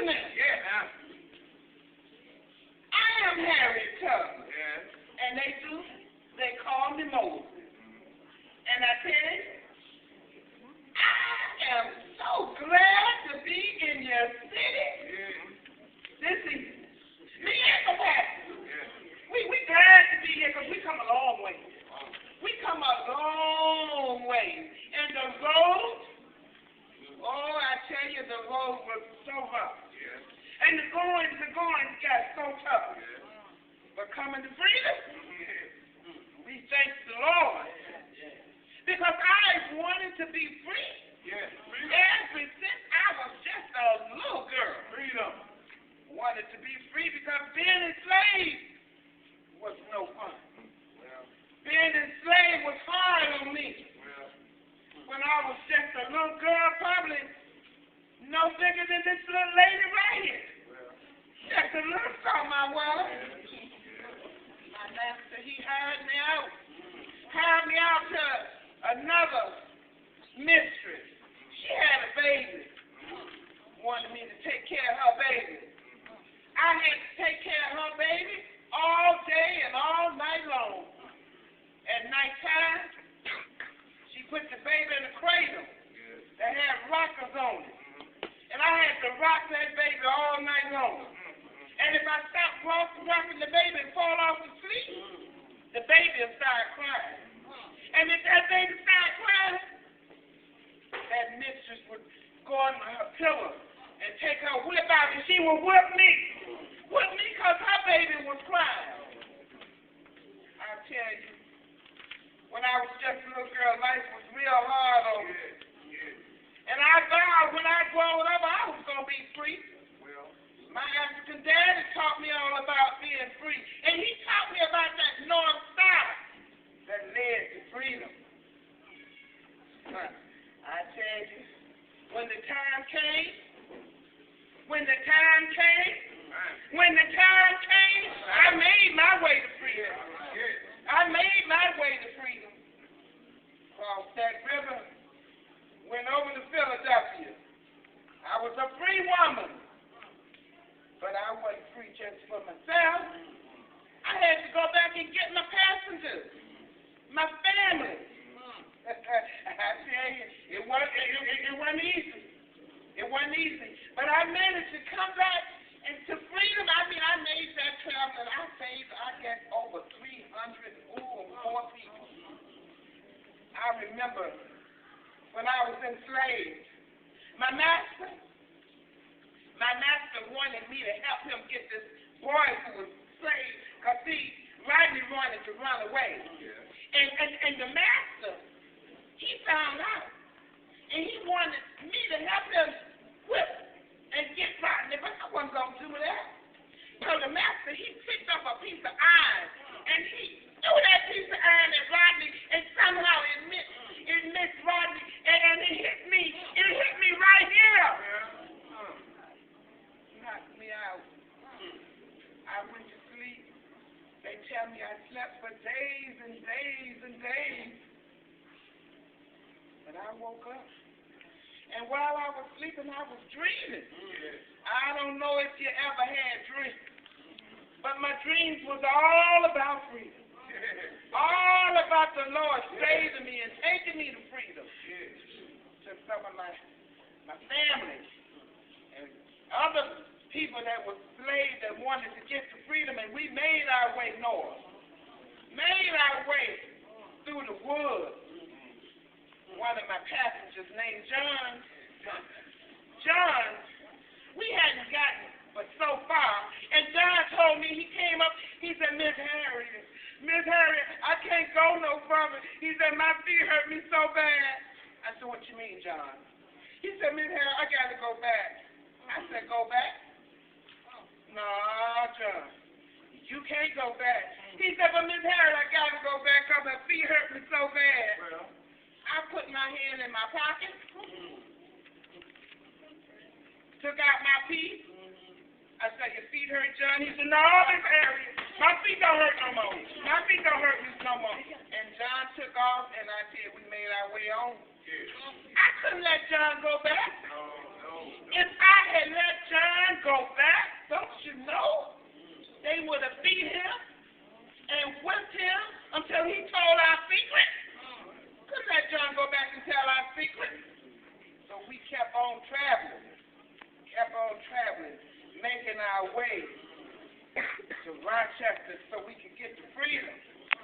evening. Yeah. I am Harriet Tubman. Yeah. And they call me Moses. And I tell you, I am so glad to be in your city this evening. Me and the pastor. We glad to be here because we come a long way. We come a long way. And the road, oh, I tell you, the road was so rough. And the going got so tough. But coming to freedom, we thank the Lord. Because I wanted to be free. Ever since I was just a little girl. Freedom. Wanted to be free because being enslaved was no fun. Being enslaved was hard on me. When I was just a little girl, probably no bigger than this little lady right here. Just a little something I was. My master, he hired me out to another mistress. She had a baby. Wanted me to take care of her baby. I had to take care of her baby all day and all night long. At nighttime, she put the baby in a cradle that had rockers on it. And I had to rock that baby all night long. And if I stopped rocking the baby and fall off to sleep, the baby would start crying. And if that baby started crying, that mistress would go under her pillow and take her whip out, and she would whip me because her baby was crying. I tell you, when I was just a little girl, life was real hard on me. And I vowed when I growed up, I was going to be free. My African daddy taught me all about being free. And he taught me about that north star that led to freedom. I tell you, when the time came, I made my way to freedom. Crossed that river, went over to Philadelphia. I was a free woman, but I wasn't free just for myself. I had to go back and get my passengers, my family. I tell you, it wasn't easy. But I managed to come back and to freedom. I mean, I made that travel, and I saved, I guess, over 300 or more people. I remember when I was enslaved, my master wanted me to help him get this boy who was enslaved, because see, Rodney wanted to run away. And the master, he found out, and he wanted me to help him whip and get Rodney, but I wasn't going to do that. So the master, he picked up a piece of iron, and he threw that piece of iron at Rodney, and somehow it missed Rodney, and it hit me right here. Knocked me out. I went to sleep. They tell me I slept for days and days and days. But I woke up. And while I was sleeping, I was dreaming. I don't know if you ever had dreams. But my dreams was all about freedom. All about the Lord saving me and taking me to freedom. To some of my family and other people that were slaves that wanted to get to freedom, and we made our way north. Made our way through the woods. One of my passengers named John, we hadn't gotten but so far, and John told me, he came up, he said, Miss Harriet, I can't go no further. He said, my feet hurt me so bad. I said, what you mean, John? He said, Miss Harriet, I got to go back. I said, go back? No, John, you can't go back. He said, but Miss Harriet, I got to go back because my feet hurt me so bad. I put my hand in my pocket, took out my piece. I said, your feet hurt, John? He said, no, Miss Harriet, my feet don't hurt no more. My feet don't hurt me no more. And John took off, and I said, we made our way on. I couldn't let John go back. If I had let John go back, don't you know, they would have beat him and whipped him until he told our secret. Couldn't let John go back and tell our secret. So we kept on traveling, making our way to Rochester so we could get to freedom.